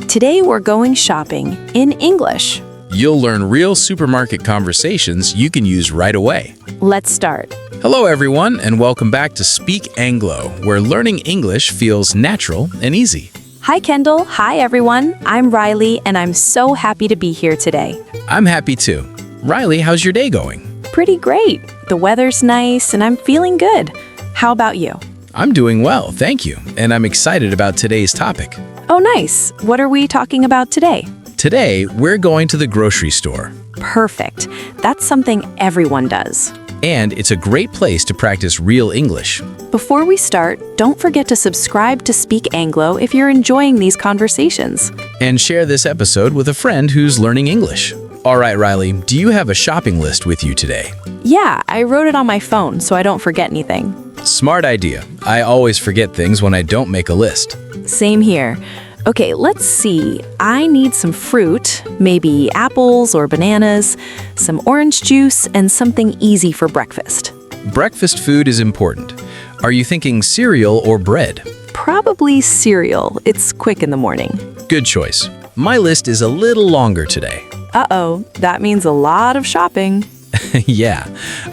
Today we're going shopping in English. You'll learn real supermarket conversations you can use right away. Let's start. Hello, everyone, and welcome back to Speak Anglo, where learning English feels natural and easy. Hi, Kendall. Hi, everyone. I'm Riley, and I'm so happy to be here today. I'm happy too. Riley, how's your day going? Pretty great. The weather's nice, and I'm feeling good. How about you? I'm doing well, thank you, and I'm excited about today's topic. Oh, nice. What are we talking about today? Today, we're going to the grocery store, Perfect. That's something everyone does. and it's a great place to practice real English. Before we start, don't forget to subscribe to Speak Anglo if you're enjoying these conversations. And share this episode with a friend who's learning English. All right, Riley, do you have a shopping list with you today? Yeah, I wrote it on my phone so I don't forget anything. Smart idea. I always forget things when I don't make a list. Same here. Okay, let's see. I need some fruit, maybe apples or bananas, some orange juice, and something easy for breakfast. Breakfast food is important. Are you thinking cereal or bread? Probably cereal. It's quick in the morning. Good choice. My list is a little longer today. Uh-oh, that means a lot of shopping. Yeah,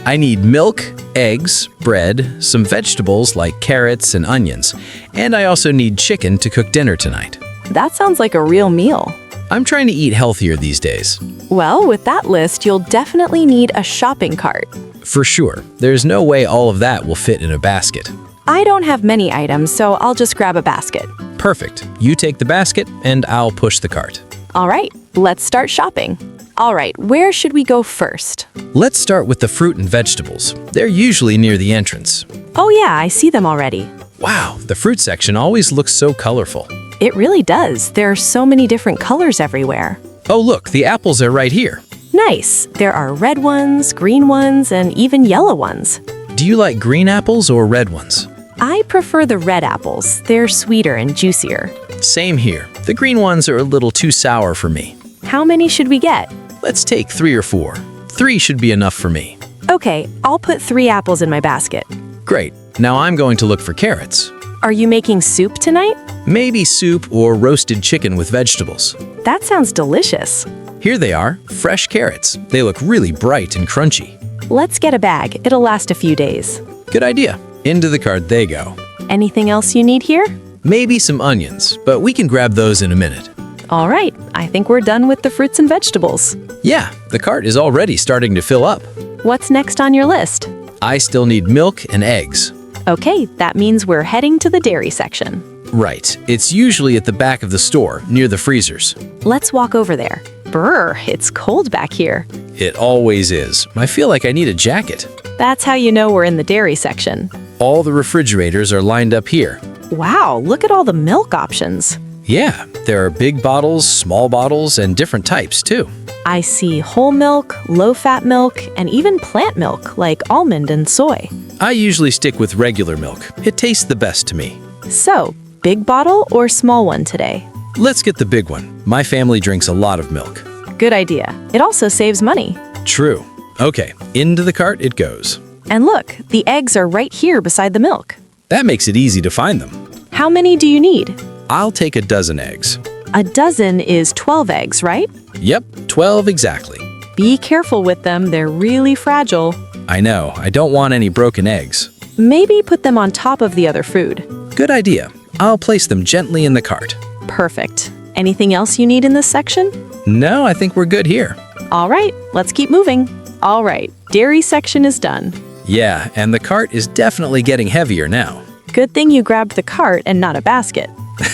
I need milk, eggs, bread, some vegetables like carrots and onions, and I also need chicken to cook dinner tonight. That sounds like a real meal. I'm trying to eat healthier these days. Well, with that list, you'll definitely need a shopping cart. For sure, there's no way all of that will fit in a basket. I don't have many items, so I'll just grab a basket. Perfect. You take the basket and I'll push the cart. All right, let's start shopping. All right, where should we go first? Let's start with the fruit and vegetables. They're usually near the entrance. Oh yeah, I see them already. Wow, the fruit section always looks so colorful. It really does. There are so many different colors everywhere. Oh look, the apples are right here. Nice. There are red ones, green ones, and even yellow ones. Do you like green apples or red ones? I prefer the red apples. They're sweeter and juicier. Same here. The green ones are a little too sour for me. How many should we get? Let's take 3 or 4. 3 should be enough for me. Okay, I'll put 3 apples in my basket. Great. Now I'm going to look for carrots. Are you making soup tonight? Maybe soup or roasted chicken with vegetables. That sounds delicious. Here they are, fresh carrots. They look really bright and crunchy. Let's get a bag. It'll last a few days. Good idea. Into the cart they go. Anything else you need here? Maybe some onions, but we can grab those in a minute. All right, I think we're done with the fruits and vegetables. Yeah, the cart is already starting to fill up. What's next on your list? I still need milk and eggs. Okay, that means we're heading to the dairy section. Right, it's usually at the back of the store, near the freezers. Let's walk over there. Brr, it's cold back here. It always is. I feel like I need a jacket. That's how you know we're in the dairy section. All the refrigerators are lined up here. Wow, look at all the milk options. Yeah, there are big bottles, small bottles, and different types too. I see whole milk, low-fat milk, and even plant milk like almond and soy. I usually stick with regular milk. It tastes the best to me. So, big bottle or small one today? Let's get the big one. My family drinks a lot of milk. Good idea. It also saves money. True. Okay, into the cart it goes. And look, the eggs are right here beside the milk. That makes it easy to find them. How many do you need? I'll take a dozen eggs. A dozen is 12 eggs, right? Yep, 12 exactly. Be careful with them, they're really fragile. I know, I don't want any broken eggs. Maybe put them on top of the other food. Good idea. I'll place them gently in the cart. Perfect. Anything else you need in this section? No, I think we're good here. All right, let's keep moving. All right, dairy section is done. Yeah, and the cart is definitely getting heavier now. Good thing you grabbed the cart and not a basket.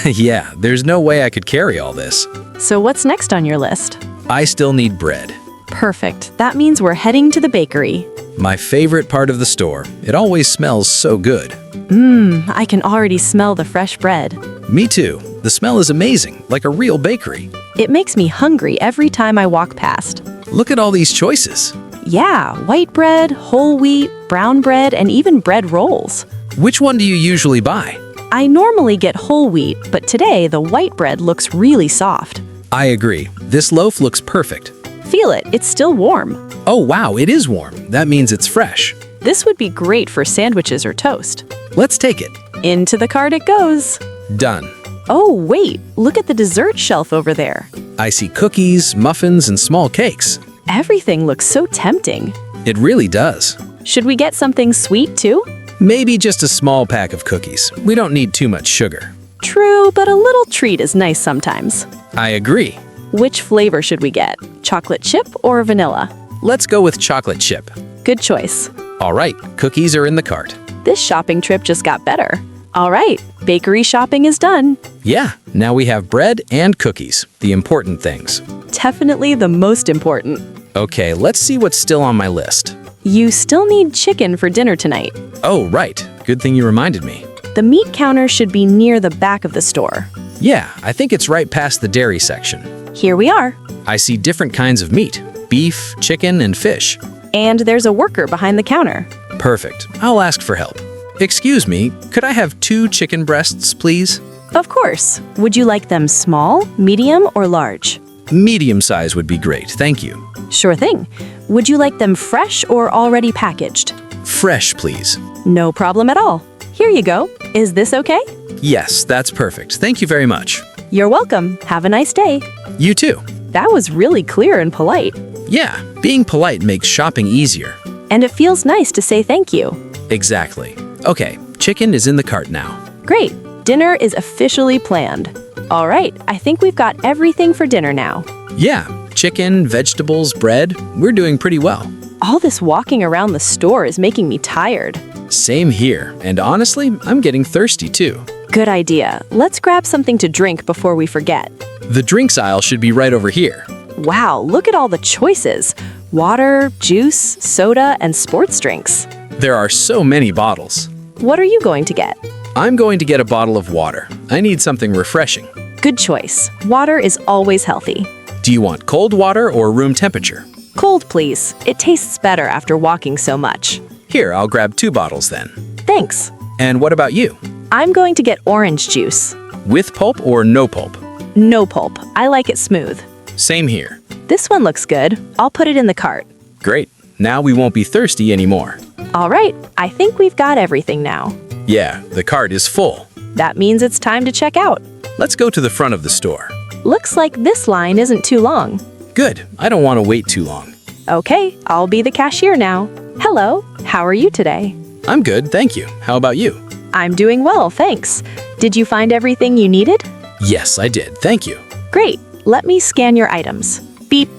Yeah, there's no way I could carry all this. So what's next on your list? I still need bread. Perfect. That means we're heading to the bakery. My favorite part of the store. It always smells so good. I can already smell the fresh bread. Me too. The smell is amazing, like a real bakery. It makes me hungry every time I walk past. Look at all these choices. Yeah, white bread, whole wheat, brown bread, and even bread rolls. Which one do you usually buy? I normally get whole wheat, but today the white bread looks really soft. I agree. This loaf looks perfect. Feel it, it's still warm. Oh wow, it is warm. That means it's fresh. This would be great for sandwiches or toast. Let's take it. Into the cart it goes. Done. Oh, wait, look at the dessert shelf over there. I see cookies, muffins, and small cakes. Everything looks so tempting. It really does. Should we get something sweet too? Maybe just a small pack of cookies. We don't need too much sugar. True, but a little treat is nice sometimes. I agree. Which flavor should we get? Chocolate chip or vanilla? Let's go with chocolate chip. Good choice. All right, cookies are in the cart. This shopping trip just got better. All right, bakery shopping is done. Yeah, now we have bread and cookies, the important things. Definitely the most important. Okay, let's see what's still on my list. You still need chicken for dinner tonight. Oh, right. Good thing you reminded me. The meat counter should be near the back of the store. Yeah, I think it's right past the dairy section. Here we are. I see different kinds of meat: beef, chicken, and fish. And there's a worker behind the counter. Perfect. I'll ask for help. Excuse me, could I have 2 chicken breasts, please? Of course. Would you like them small, medium, or large? Medium size would be great, thank you. Sure thing. Would you like them fresh or already packaged? Fresh, please. No problem at all. Here you go. Is this okay? Yes, that's perfect. Thank you very much. You're welcome. Have a nice day. You too. That was really clear and polite. Yeah, being polite makes shopping easier. And it feels nice to say thank you. Exactly. Okay, chicken is in the cart now. Great. Dinner is officially planned. All right, I think we've got everything for dinner now. Yeah, chicken, vegetables, bread. We're doing pretty well. All this walking around the store is making me tired. Same here, and honestly, I'm getting thirsty too. Good idea. Let's grab something to drink before we forget. The drinks aisle should be right over here. Wow, look at all the choices. Water, juice, soda, and sports drinks. There are so many bottles. What are you going to get? I'm going to get a bottle of water. I need something refreshing. Good choice. Water is always healthy. Do you want cold water or room temperature? Cold, please. It tastes better after walking so much. Here, I'll grab 2 bottles then. Thanks. And what about you? I'm going to get orange juice. With pulp or no pulp? No pulp. I like it smooth. Same here. This one looks good. I'll put it in the cart. Great. Now we won't be thirsty anymore. All right, I think we've got everything now. Yeah, the cart is full. That means it's time to check out. Let's go to the front of the store. Looks like this line isn't too long. Good. I don't want to wait too long. Okay, I'll be the cashier now. Hello, how are you today? I'm good, thank you. How about you? I'm doing well, thanks. Did you find everything you needed? Yes, I did. Thank you. Great, let me scan your items. Beep,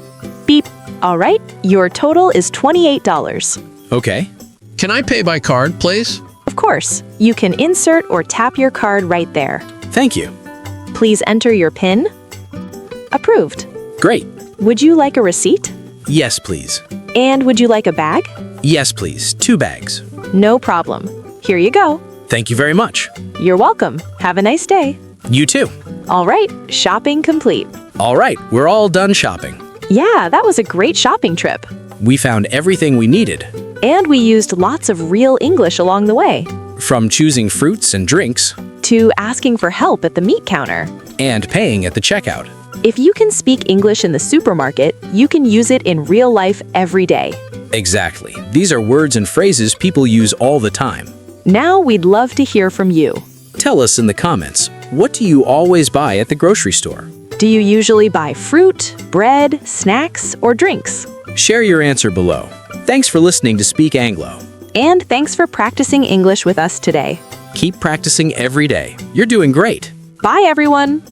beep. All right, your total is $28. Okay. Can I pay by card, please? Of course, you can insert or tap your card right there. Thank you. Please enter your PIN. Approved. Great. Would you like a receipt? Yes, please. And would you like a bag? Yes, please. 2 bags. No problem. Here you go. Thank you very much. You're welcome. Have a nice day. You too. All right, shopping complete. All right, we're all done shopping. Yeah, that was a great shopping trip. We found everything we needed. And we used lots of real English along the way. From choosing fruits and drinks, To asking for help at the meat counter. and paying at the checkout. If you can speak English in the supermarket, you can use it in real life every day. Exactly. These are words and phrases people use all the time. Now we'd love to hear from you. Tell us in the comments, what do you always buy at the grocery store? Do you usually buy fruit, bread, snacks, or drinks? Share your answer below. Thanks for listening to Speak Anglo. And thanks for practicing English with us today. Keep practicing every day. You're doing great. Bye, everyone.